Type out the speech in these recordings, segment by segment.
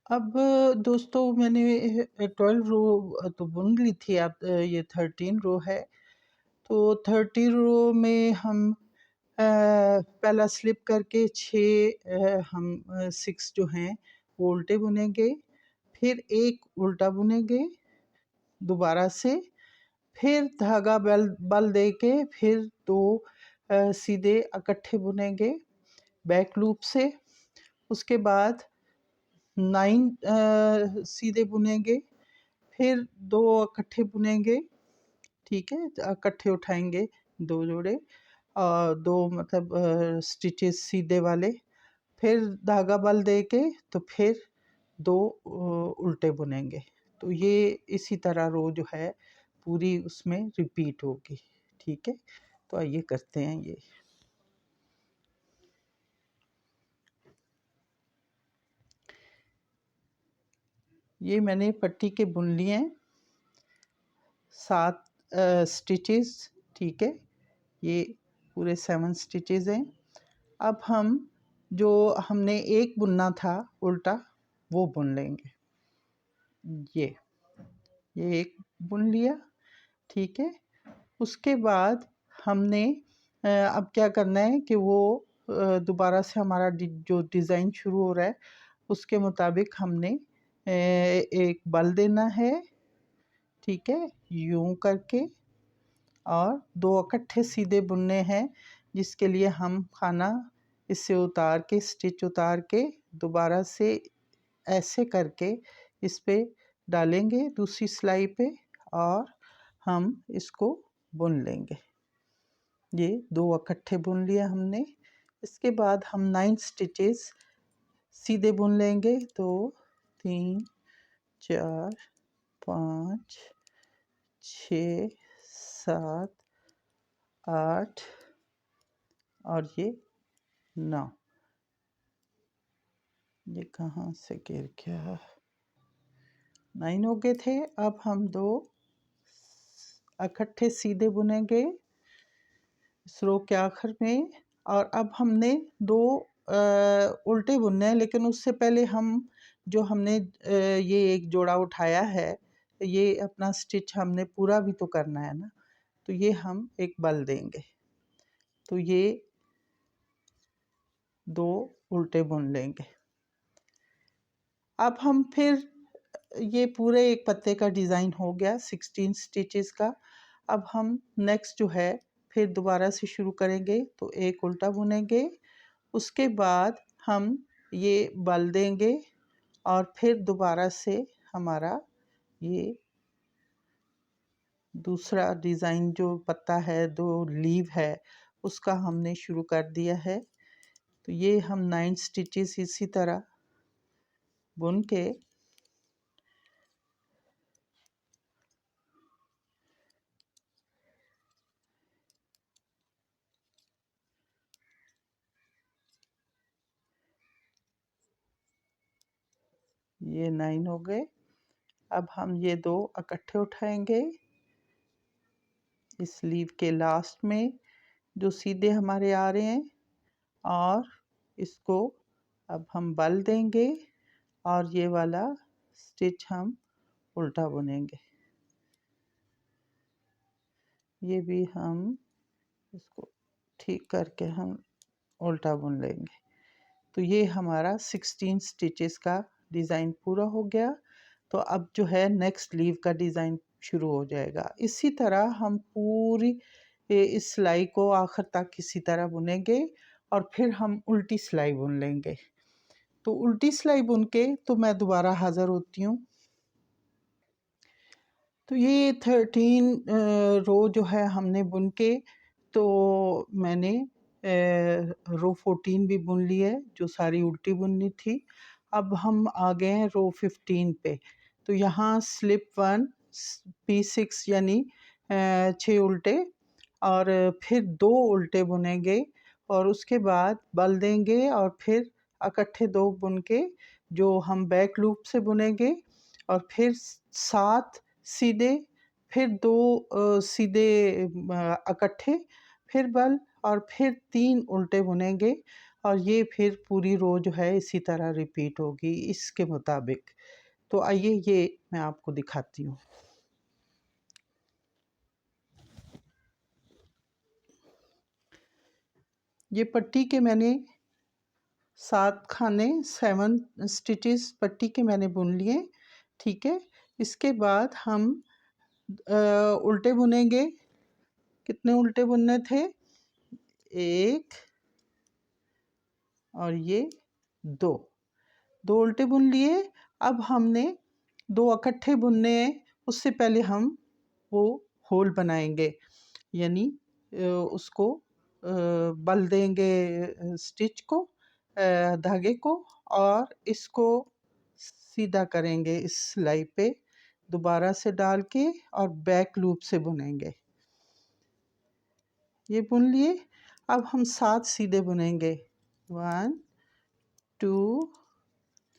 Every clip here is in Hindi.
अब दोस्तों मैंने 12 रो तो बुन ली थी। अब ये 13 रो है। तो 30 रो में हम पहला स्लिप करके 6 हम 6 जो हैं वो उल्टे बुनेंगे, फिर 1 उल्टा बुनेंगे दोबारा से, फिर धागा बल दे के फिर 2 सीधे इकट्ठे बुनेंगे बैक लूप से। उसके बाद 9 सीधे बुनेंगे, फिर 2 इकट्ठे बुनेंगे, ठीक है? इकट्ठे उठाएँगे 2 जोड़े, 2 मतलब स्टिचेस सीधे वाले, फिर धागा बल दे के तो फिर 2 उल्टे बुनेंगे। तो ये इसी तरह रो जो है पूरी उसमें रिपीट होगी, ठीक है? तो आइए करते हैं ये। ये मैंने पट्टी के बुन लिए हैं 7 स्टिचेस, ठीक है? ये पूरे 7 स्टिचेस हैं। अब हम जो हमने एक बुनना था उल्टा वो बुन लेंगे। ये एक बुन लिया, ठीक है? उसके बाद हमने अब क्या करना है कि वो दोबारा से हमारा जो डिज़ाइन शुरू हो रहा है उसके मुताबिक हमने एक बल देना है, ठीक है? यूं करके, और 2 इकट्ठे सीधे बुनने हैं, जिसके लिए हम खाना इससे उतार के स्टिच उतार के दोबारा से ऐसे करके इस पे डालेंगे दूसरी सिलाई पे, और हम इसको बुन लेंगे। ये 2 इकट्ठे बुन लिया हमने। इसके बाद हम 9 स्टिचेस सीधे बुन लेंगे। 2 3 4 5 6 7 8 और ये 9। ये कहाँ से गिर गया? 9 हो गए थे। अब हम 2 इकट्ठे सीधे बुनेंगे इस रो के आखिर में, और अब हमने 2 उल्टे बुनने हैं, लेकिन उससे पहले हम जो हमने ये एक जोड़ा उठाया है, ये अपना स्टिच हमने पूरा भी तो करना है ना, तो ये हम एक बल देंगे। तो ये 2 उल्टे बुन लेंगे। अब हम फिर ये पूरे एक पत्ते का डिज़ाइन हो गया 16 स्टिचेस का। अब हम नेक्स्ट जो है फिर दोबारा से शुरू करेंगे, तो एक उल्टा बुनेंगे, उसके बाद हम ये बल देंगे, और फिर दोबारा से हमारा ये दूसरा डिज़ाइन जो पत्ता है, 2 लीव है, उसका हमने शुरू कर दिया है। तो ये हम 9 स्टिचेस इसी तरह बुन के ये 9 हो गए। अब हम ये 2 इकट्ठे उठाएंगे इस लीव के लास्ट में जो सीधे हमारे आ रहे हैं, और इसको अब हम बल देंगे, और ये वाला स्टिच हम उल्टा बुनेंगे। ये भी हम इसको ठीक करके हम उल्टा बुन लेंगे। तो ये हमारा 16 स्टिचेस का डिज़ाइन पूरा हो गया। तो अब जो है नेक्स्ट लीव का डिज़ाइन शुरू हो जाएगा। इसी तरह हम पूरी इस सिलाई को आखिर तक इसी तरह बुनेंगे, और फिर हम उल्टी सिलाई बुन लेंगे। तो उल्टी सिलाई बुन के तो मैं दोबारा हाज़िर होती हूँ। तो ये 13 रो जो है हमने बुन के, तो मैंने रो 14 भी बुन ली है जो सारी उल्टी बुननी थी। अब हम आ गए हैं रो 15 पे। तो यहाँ स्लिप 1 P6 यानी 6 उल्टे, और फिर 2 उल्टे बुनेंगे, और उसके बाद बल देंगे, और फिर इकट्ठे 2 बुन के जो हम बैक लूप से बुनेंगे, और फिर 7 सीधे, फिर 2 सीधे इकट्ठे, फिर बल, और फिर 3 उल्टे बुनेंगे, और ये फिर पूरी रो जो है इसी तरह रिपीट होगी इसके मुताबिक। तो आइए ये मैं आपको दिखाती हूँ। ये पट्टी के मैंने 7 खाने 7 स्टिचेस पट्टी के मैंने बुन लिए, ठीक है। इसके बाद हम उल्टे बुनेंगे। कितने उल्टे बुनने थे? 1 और ये 2 उल्टे बुन लिए। अब हमने 2 इकट्ठे बुनने हैं, उससे पहले हम वो होल बनाएंगे, यानी उसको बल देंगे स्टिच को, धागे को, और इसको सीधा करेंगे इस सिलाई पे दोबारा से डाल के और बैक लूप से बुनेंगे। ये बुन लिए। अब हम 7 सीधे बुनेंगे। 1 2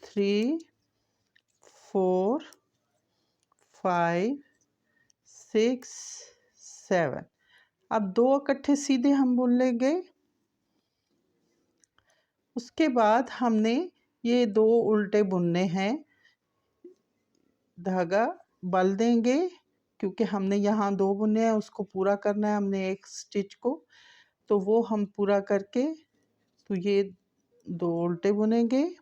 3 4 5 6 7। अब 2 इकट्ठे सीधे हम बुन लेंगे। उसके बाद हमने ये 2 उल्टे बुनने हैं। धागा बल देंगे क्योंकि हमने यहाँ 2 बुने हैं, उसको पूरा करना है हमने एक स्टिच को, तो वो हम पूरा करके तो ये 2 उल्टे बुनेंगे।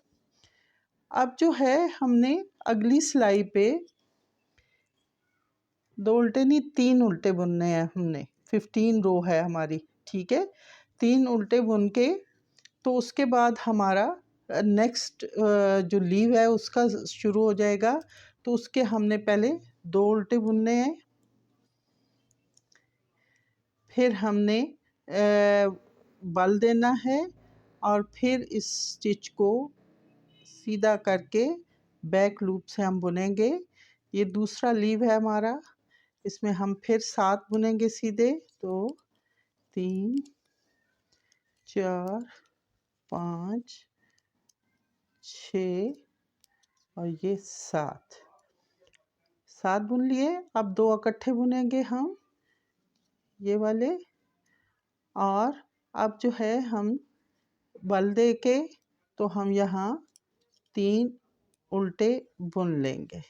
अब जो है हमने अगली सिलाई पे 2 उल्टे नहीं 3 उल्टे बुनने हैं हमने। 15 रो है हमारी, ठीक है। 3 उल्टे बुन के तो उसके बाद हमारा नेक्स्ट जो लीव है उसका शुरू हो जाएगा। तो उसके हमने पहले 2 उल्टे बुनने हैं, फिर हमने बल देना है और फिर इस स्टिच को सीधा करके बैक लूप से हम बुनेंगे। ये दूसरा लीव है हमारा, इसमें हम फिर 7 बुनेंगे सीधे। तो 3 4 5 6 और ये 7 बुन लिए। अब 2 इकट्ठे बुनेंगे हम ये वाले, और अब जो है हम बल दे के तो हम यहाँ 3 उल्टे बुन लेंगे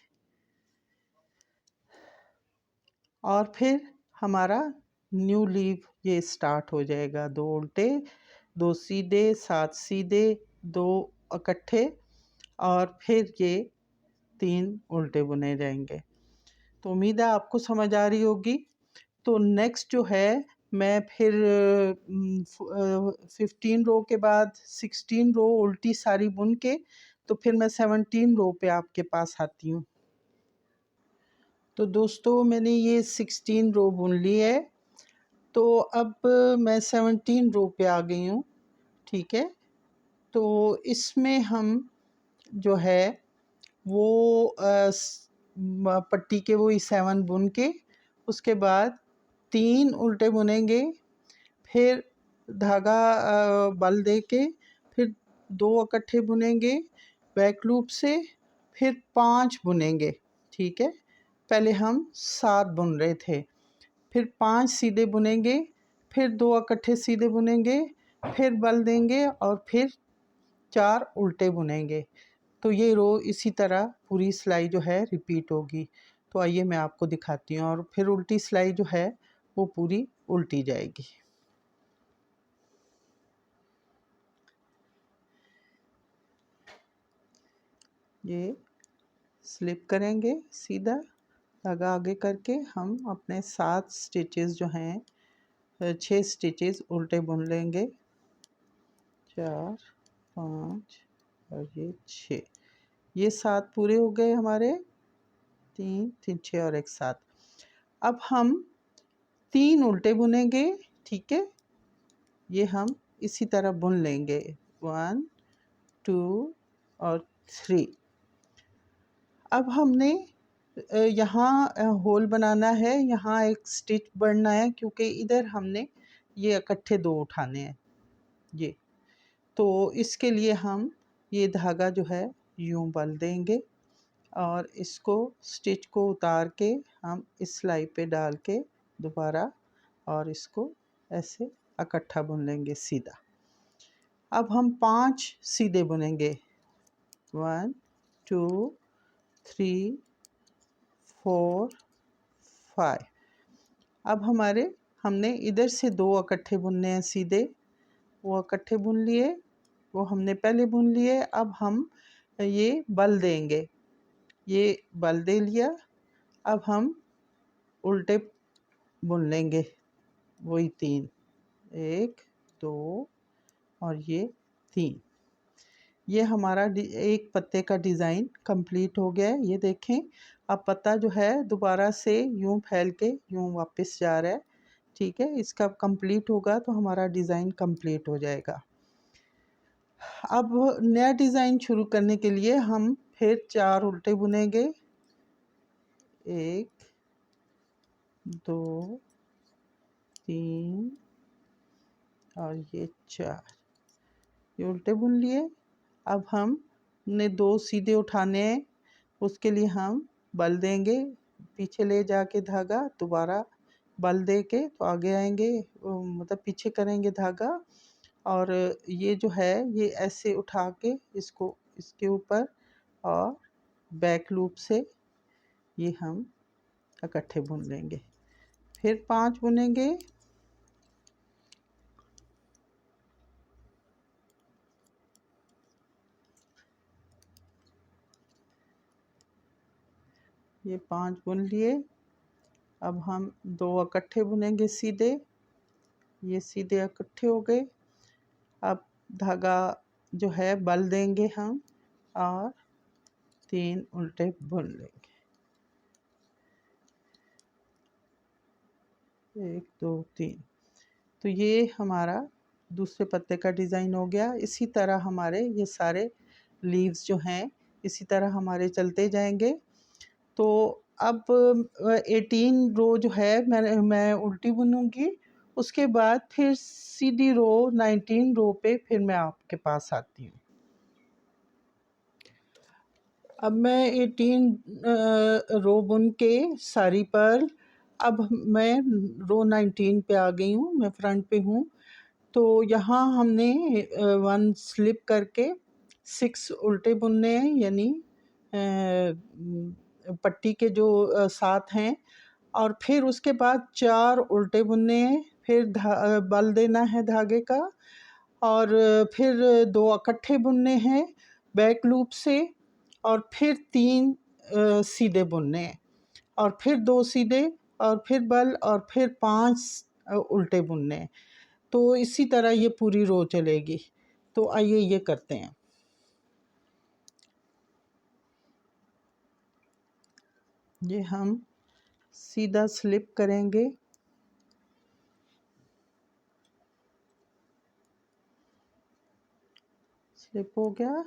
और फिर हमारा न्यू लीव ये स्टार्ट हो जाएगा। 2 उल्टे 2 सीधे 7 सीधे 2 इकट्ठे और फिर ये 3 उल्टे बुने जाएंगे। तो उम्मीद है आपको समझ आ रही होगी। तो नेक्स्ट जो है मैं फिर 15 रो के बाद 16 रो उल्टी सारी बुन के तो फिर मैं 17 रो पे आपके पास आती हूँ। तो दोस्तों मैंने ये 16 रो बुन ली है। तो अब मैं 17 रो पे आ गई हूँ, ठीक है। तो इसमें हम जो है वो पट्टी के वही 7 बुन के उसके बाद 3 उल्टे बुनेंगे, फिर धागा बल दे के फिर 2 इकट्ठे बुनेंगे बैक लूप से, फिर 5 बुनेंगे, ठीक है। पहले हम 7 बुन रहे थे, फिर 5 सीधे बुनेंगे, फिर 2 इकट्ठे सीधे बुनेंगे, फिर बल देंगे और फिर 4 उल्टे बुनेंगे। तो ये रो इसी तरह पूरी सिलाई जो है रिपीट होगी। तो आइए मैं आपको दिखाती हूँ, और फिर उल्टी सिलाई जो है वो पूरी उल्टी जाएगी। ये स्लिप करेंगे सीधा धागा आगे करके हम अपने 7 स्टिचेस जो हैं 6 स्टिचेस उल्टे बुन लेंगे। 4 5 और ये 6, ये 7 पूरे हो गए हमारे। 3 3 6 और एक 7। अब हम 3 उल्टे बुनेंगे, ठीक है। ये हम इसी तरह बुन लेंगे 1 2 और 3। अब हमने यहाँ होल बनाना है, यहाँ एक स्टिच बढ़ना है क्योंकि इधर हमने ये इकट्ठे 2 उठाने हैं ये। तो इसके लिए हम ये धागा जो है यूँ बल देंगे और इसको स्टिच को उतार के हम इस सिलाई पे डाल के दोबारा और इसको ऐसे इकट्ठा बुन लेंगे सीधा। अब हम 5 सीधे बुनेंगे। 1 2 3 4 5। अब हमने इधर से 2 इकट्ठे बुनने हैं सीधे, वो इकट्ठे बुन लिए, वो हमने पहले बुन लिए। अब हम ये बल देंगे, ये बल दे लिया। अब हम उल्टे बुन लेंगे, वही 3, 1 2 और ये 3। ये हमारा एक पत्ते का डिज़ाइन कंप्लीट हो गया है। ये देखें, अब पत्ता जो है दोबारा से यूं फैल के यूं वापस जा रहा है। ठीक है, इसका कंप्लीट होगा तो हमारा डिज़ाइन कंप्लीट हो जाएगा। अब नया डिज़ाइन शुरू करने के लिए हम फिर 4 उल्टे बुनेंगे। 1 2 3 और ये 4, ये उल्टे बुन लिए। अब हमने 2 सीधे उठाने हैं, उसके लिए हम बल देंगे, पीछे ले जाके धागा दोबारा बल दे के तो आगे आएंगे, मतलब पीछे करेंगे धागा। और ये जो है ये ऐसे उठा के इसको इसके ऊपर और बैक लूप से ये हम इकट्ठे बुन लेंगे। फिर 5 बुनेंगे। ये 5 बुन लिए। अब हम 2 इकट्ठे बुनेंगे सीधे, ये सीधे इकट्ठे हो गए। अब धागा जो है बल देंगे हम और 3 उल्टे बुन लेंगे। 1 2 3। तो ये हमारा दूसरे पत्ते का डिज़ाइन हो गया। इसी तरह हमारे ये सारे लीव्स जो हैं इसी तरह हमारे चलते जाएंगे। तो अब 18 रो जो है मैं उल्टी बुनूंगी, उसके बाद फिर सीधी रो 19 रो पे फिर मैं आपके पास आती हूँ। अब मैं 18 रो बुन के साड़ी पर अब मैं रो 19 पे आ गई हूँ, मैं फ्रंट पे हूँ। तो यहाँ हमने 1 स्लिप करके 6 उल्टे बुनने हैं, यानी पट्टी के जो 7 हैं। और फिर उसके बाद 4 उल्टे बुनने हैं, फिर बल देना है धागे का। और फिर 2 इकट्ठे बुनने हैं बैक लूप से। और फिर 3 सीधे बुनने हैं, और फिर 2 सीधे, और फिर बल, और फिर 5 उल्टे बुनने हैं। तो इसी तरह ये पूरी रो चलेगी। तो आइए ये करते हैं। ये हम सीधा स्लिप करेंगे, स्लिप हो गया।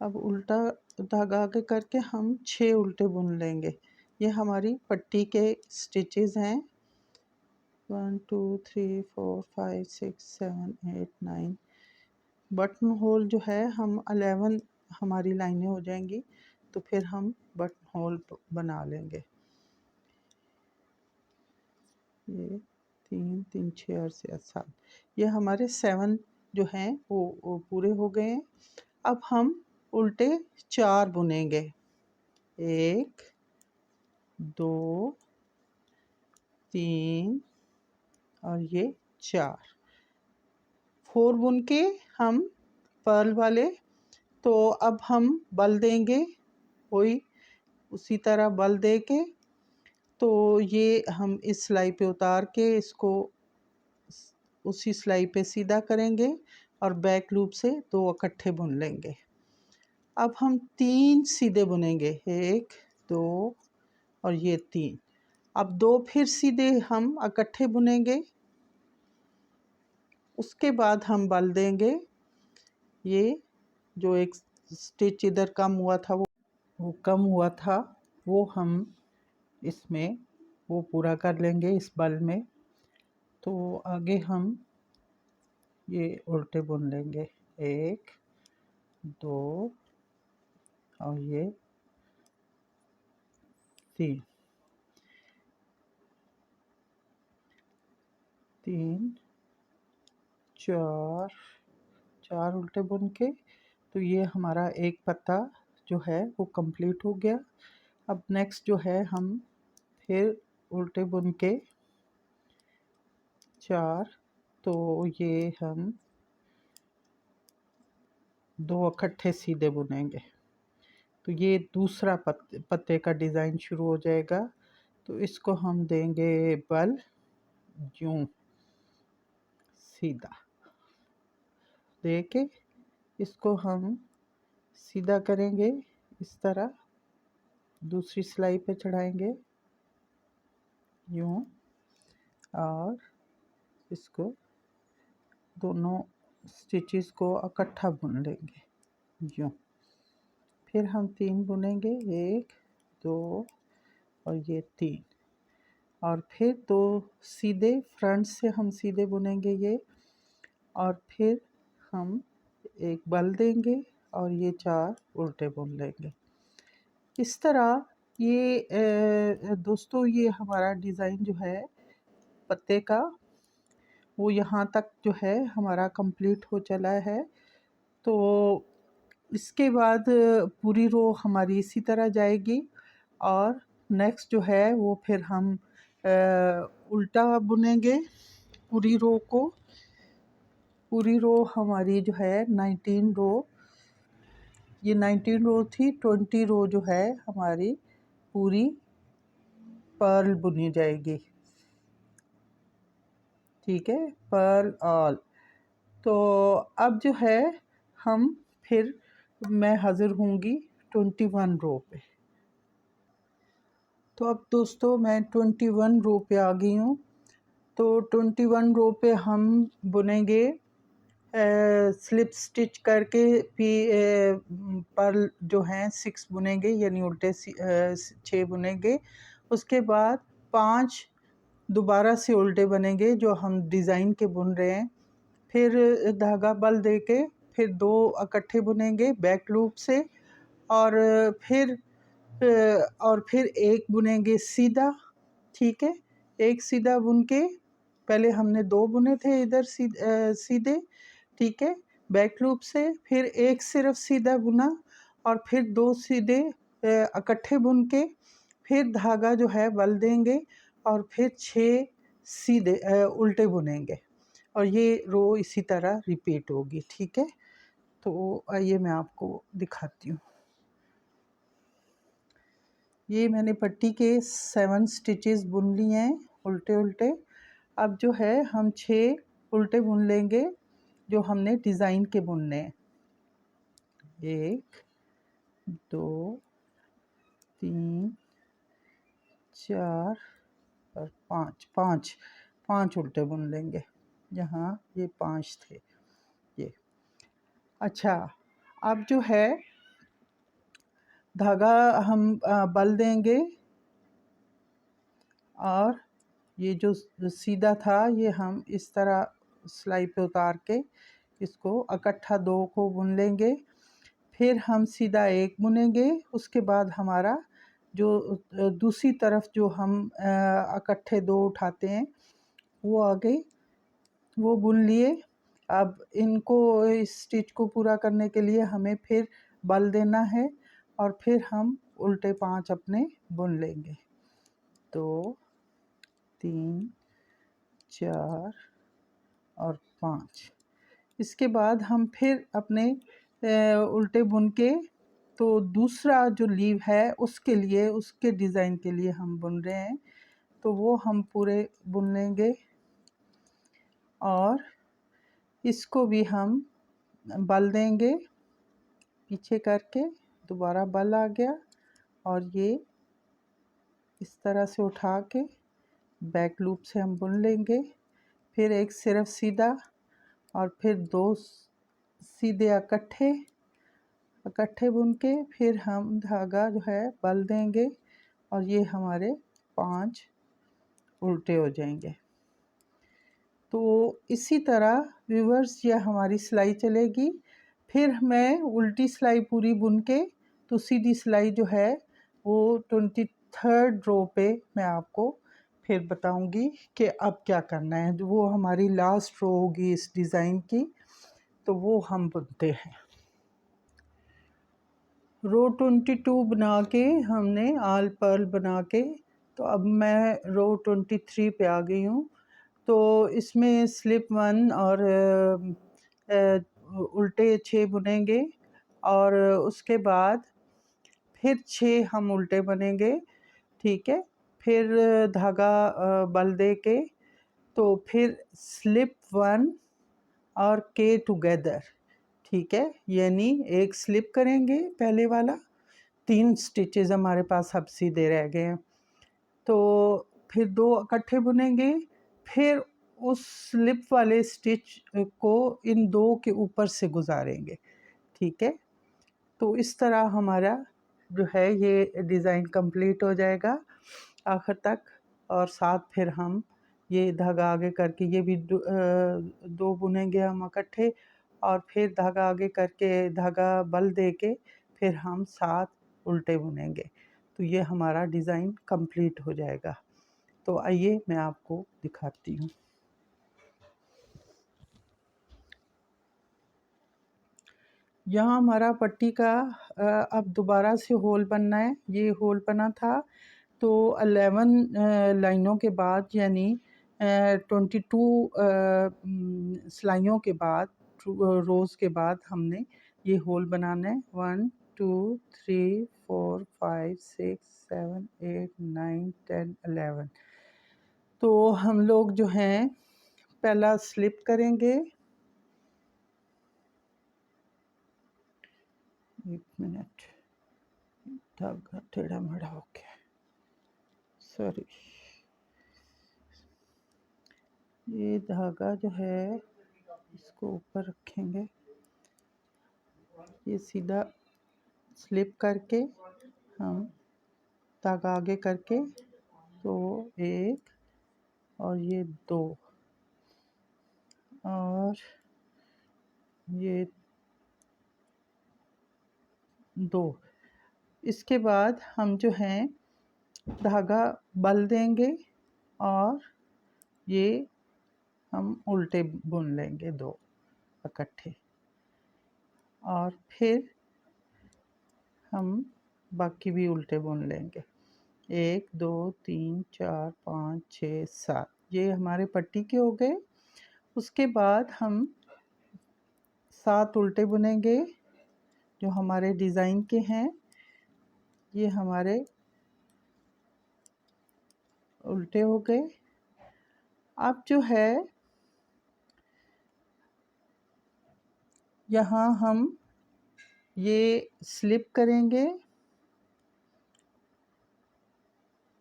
अब उल्टा धागा आगे करके हम 6 उल्टे बुन लेंगे। ये हमारी पट्टी के स्टिचेस हैं। 1 2 3 4 5 6 7 8 9। बटन होल जो है हम 11 हमारी लाइनें हो जाएंगी, तो फिर हम बटन होल बना लेंगे। ये 3 3 6 और 7, ये हमारे 7 जो हैं वो पूरे हो गए हैं। अब हम उल्टे 4 बुनेंगे। 1 2 3 और ये 4, 4 बुन के हम पर्ल वाले। तो अब हम बल देंगे, वही उसी तरह बल दे के तो ये हम इस सिलाई पे उतार के इसको उसी सिलाई पे सीधा करेंगे और बैक लूप से 2 इकट्ठे बुन लेंगे। अब हम 3 सीधे बुनेंगे, 1 2 और ये 3। अब 2 फिर सीधे हम इकट्ठे बुनेंगे, उसके बाद हम बल देंगे। ये जो एक स्टिच इधर कम हुआ था वो कम हुआ था, वो हम इसमें वो पूरा कर लेंगे इस बल में। तो आगे हम ये उल्टे बुन लेंगे, 1 2 और ये 3 3 4 4 उल्टे बुन के। तो ये हमारा एक पत्ता जो है वो कंप्लीट हो गया। अब नेक्स्ट जो है हम फिर उल्टे बुन के 4, तो ये हम 2 इकट्ठे सीधे बुनेंगे। तो ये दूसरा पत्ते का डिज़ाइन शुरू हो जाएगा। तो इसको हम देंगे बल, यूं सीधा दे के इसको हम सीधा करेंगे, इस तरह दूसरी सिलाई पे चढ़ाएंगे यूं, और इसको दोनों स्टिचेस को इकट्ठा बुन लेंगे यूं। फिर हम 3 बुनेंगे, 1 2 और ये 3, और फिर 2 सीधे फ्रंट से हम सीधे बुनेंगे ये, और फिर हम एक बल देंगे और ये 4 उल्टे बुन लेंगे। इस तरह ये दोस्तों ये हमारा डिज़ाइन जो है पत्ते का वो यहाँ तक जो है हमारा कंप्लीट हो चला है। तो इसके बाद पूरी रो हमारी इसी तरह जाएगी, और नेक्स्ट जो है वो फिर हम उल्टा बुनेंगे पूरी रो को। पूरी रो हमारी जो है 19 रो, ये 19 रो थी, 20 रो जो है हमारी पूरी पर्ल बुनी जाएगी, ठीक है, पर्ल ऑल। तो अब जो है हम फिर मैं हाज़िर होंगी 21 रो पे। तो अब दोस्तों मैं 21 रो पे आ गई हूँ। तो 21 रो पे हम बुनेंगे स्लिप स्टिच करके पर्ल जो हैं 6 बुनेंगे, यानी उल्टे 6 बुनेंगे। उसके बाद 5 दोबारा से उल्टे बनेंगे जो हम डिज़ाइन के बुन रहे हैं। फिर धागा बल दे के फिर 2 इकट्ठे बुनेंगे बैक लूप से, और फिर एक बुनेंगे सीधा, ठीक है। एक सीधा बुन के, पहले हमने 2 बुने थे इधर सीधे, ठीक है, बैक लूप से, फिर एक सिर्फ सीधा बुना, और फिर 2 सीधे इकट्ठे बुन के, फिर धागा जो है बल देंगे, और फिर 6 सीधे उल्टे बुनेंगे, और ये रो इसी तरह रिपीट होगी, ठीक है। तो आइए मैं आपको दिखाती हूँ। ये मैंने पट्टी के 7 स्टिचेस बुन लिए हैं उल्टे उल्टे। अब जो है हम 6 उल्टे बुन लेंगे जो हमने डिज़ाइन के बुनने हैं। 1 2 3 4 और 5 उल्टे बुन लेंगे, जहाँ ये 5 थे ये। अच्छा, अब जो है धागा हम बल देंगे, और ये जो सीधा था ये हम इस तरह सिलाई पे उतार के इसको इकट्ठा 2 को बुन लेंगे। फिर हम सीधा 1 बुनेंगे, उसके बाद हमारा जो दूसरी तरफ जो हम इकट्ठे 2 उठाते हैं वो आगे वो बुन लिए। अब इनको इस स्टिच को पूरा करने के लिए हमें फिर बल देना है, और फिर हम उल्टे 5 अपने बुन लेंगे। 2 3 4 और 5। इसके बाद हम फिर अपने उल्टे बुन के, तो दूसरा जो लीव है उसके लिए, उसके डिज़ाइन के लिए हम बुन रहे हैं, तो वो हम पूरे बुन लेंगे, और इसको भी हम बल देंगे पीछे करके, दोबारा बल आ गया, और ये इस तरह से उठा के बैक लूप से हम बुन लेंगे। फिर एक सिर्फ सीधा, और फिर 2 सीधे इकट्ठे बुन के, फिर हम धागा जो है बल देंगे, और ये हमारे 5 उल्टे हो जाएंगे। तो इसी तरह रिवर्स यह हमारी सिलाई चलेगी। फिर मैं उल्टी सिलाई पूरी बुन के, तो सीधी सिलाई जो है वो 23rd रो पे मैं आपको फिर बताऊंगी कि अब क्या करना है। वो हमारी लास्ट रो होगी इस डिज़ाइन की। तो वो हम बुनते हैं। रो 22 बना के हमने आल पर्ल बना के, तो अब मैं रो 23 पे आ गई हूँ। तो इसमें स्लिप 1 और उल्टे 6 बुनेंगे और उसके बाद फिर 6 हम उल्टे बनेंगे, ठीक है। फिर धागा बल दे के, तो फिर स्लिप 1 और के टुगेदर, ठीक है। यानी एक स्लिप करेंगे पहले वाला, 3 स्टिचेस हमारे पास अब सीधे रह गए हैं। तो फिर 2 इकट्ठे बुनेंगे, फिर उस स्लिप वाले स्टिच को इन 2 के ऊपर से गुजारेंगे, ठीक है। तो इस तरह हमारा जो है ये डिज़ाइन कंप्लीट हो जाएगा आखिर तक। और साथ फिर हम ये धागा आगे करके ये भी 2 बुनेंगे हम इकट्ठे, और फिर धागा आगे करके धागा बल दे के फिर हम 7 उल्टे बुनेंगे। तो ये हमारा डिज़ाइन कंप्लीट हो जाएगा। तो आइए मैं आपको दिखाती हूँ। यहाँ हमारा पट्टी का अब दोबारा से होल बनना है। ये होल बना था, तो 11 लाइनों के बाद यानी 22 सिलाइयों के बाद, रोज़ के बाद हमने ये होल बनाना है। 1 2 3 4 5 6 7 8 9 10 11। तो हम लोग जो हैं पहला स्लिप करेंगे। 1 मिनट, धागा टेढ़ा मेढ़ा हो गया, सॉरी। ये धागा जो है इसको ऊपर रखेंगे, ये सीधा स्लिप करके हम धागा आगे करके, तो 1 और ये 2 और ये 2। इसके बाद हम जो हैं धागा बल देंगे और ये हम उल्टे बुन लेंगे 2 इकट्ठे, और फिर हम बाकी भी उल्टे बुन लेंगे। 1 2 3 4 5 6 7, ये हमारे पट्टी के हो गए। उसके बाद हम 7 उल्टे बुनेंगे जो हमारे डिज़ाइन के हैं। ये हमारे उल्टे हो गए। अब जो है यहाँ हम ये स्लिप करेंगे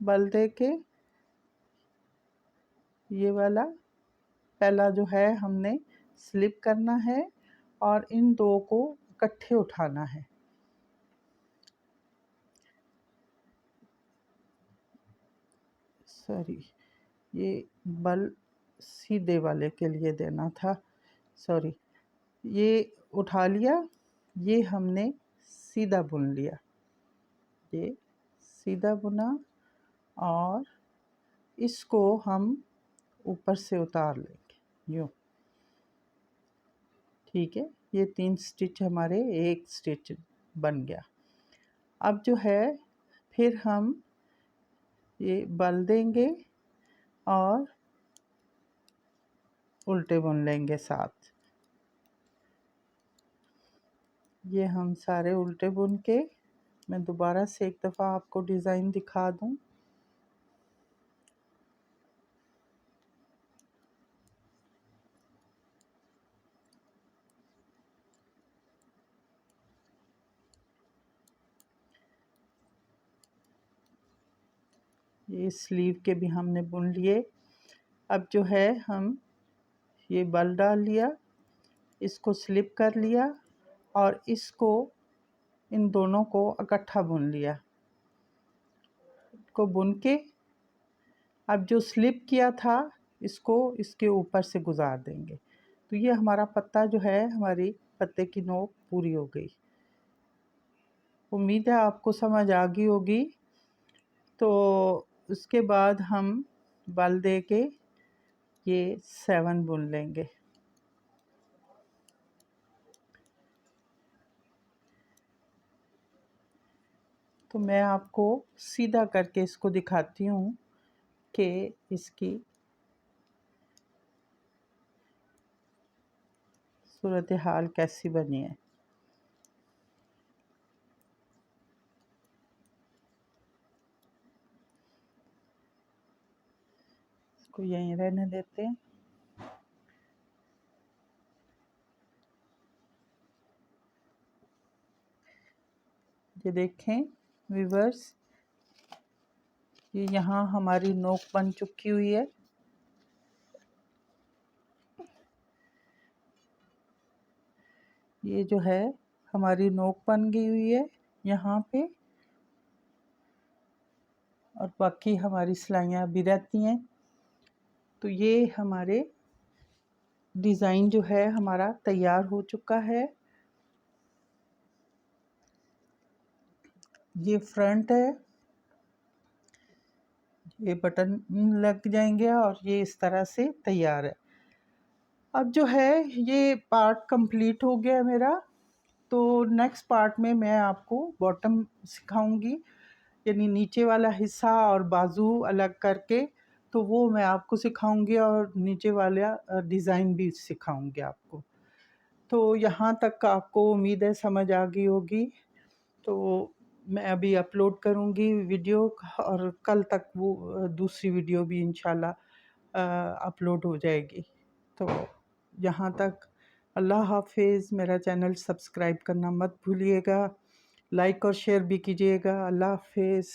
बल दे के। ये वाला पहला जो है हमने स्लिप करना है और इन 2 को इकट्ठे उठाना है। सॉरी, ये बल सीधे वाले के लिए देना था, सॉरी। ये उठा लिया, ये हमने सीधा बुन लिया, ये सीधा बुना और इसको हम ऊपर से उतार लेंगे यूँ, ठीक है। ये 3 स्टिच हमारे एक स्टिच बन गया। अब जो है फिर हम ये बल देंगे और उल्टे बुन लेंगे 7। ये हम सारे उल्टे बुन के, मैं दोबारा से एक दफ़ा आपको डिज़ाइन दिखा दूँ। ये स्लीव के भी हमने बुन लिए। अब जो है हम ये बल डाल लिया, इसको स्लिप कर लिया और इसको इन दोनों को इकट्ठा बुन लिया। को बुन के अब जो स्लिप किया था इसको इसके ऊपर से गुजार देंगे। तो ये हमारा पत्ता जो है, हमारी पत्ते की नोक पूरी हो गई। उम्मीद है आपको समझ आ गई होगी। तो उसके बाद हम बल दे के ये 7 बुन लेंगे। तो मैं आपको सीधा करके इसको दिखाती हूँ कि इसकी सूरत हाल कैसी बनी है। इसको यहीं रहने देते हैं। ये देखें व्यूअर्स, ये यहाँ हमारी नोक बन चुकी हुई है। ये जो है हमारी नोक बन गई हुई है यहाँ पे, और बाकी हमारी सिलाइयाँ भी रहती हैं। तो ये हमारे डिज़ाइन जो है हमारा तैयार हो चुका है। ये फ्रंट है, ये बटन लग जाएंगे और ये इस तरह से तैयार है। अब जो है ये पार्ट कंप्लीट हो गया मेरा। तो नेक्स्ट पार्ट में मैं आपको बॉटम सिखाऊंगी, यानी नीचे वाला हिस्सा और बाजू अलग करके, तो वो मैं आपको सिखाऊंगी और नीचे वाला डिज़ाइन भी सिखाऊंगी आपको। तो यहाँ तक आपको उम्मीद है समझ आ गई होगी। तो मैं अभी अपलोड करूँगी वीडियो, और कल तक वो दूसरी वीडियो भी इंशाल्लाह अपलोड हो जाएगी। तो यहाँ तक अल्लाह हाफिज़। मेरा चैनल सब्सक्राइब करना मत भूलिएगा, लाइक और शेयर भी कीजिएगा। अल्लाह हाफिज़।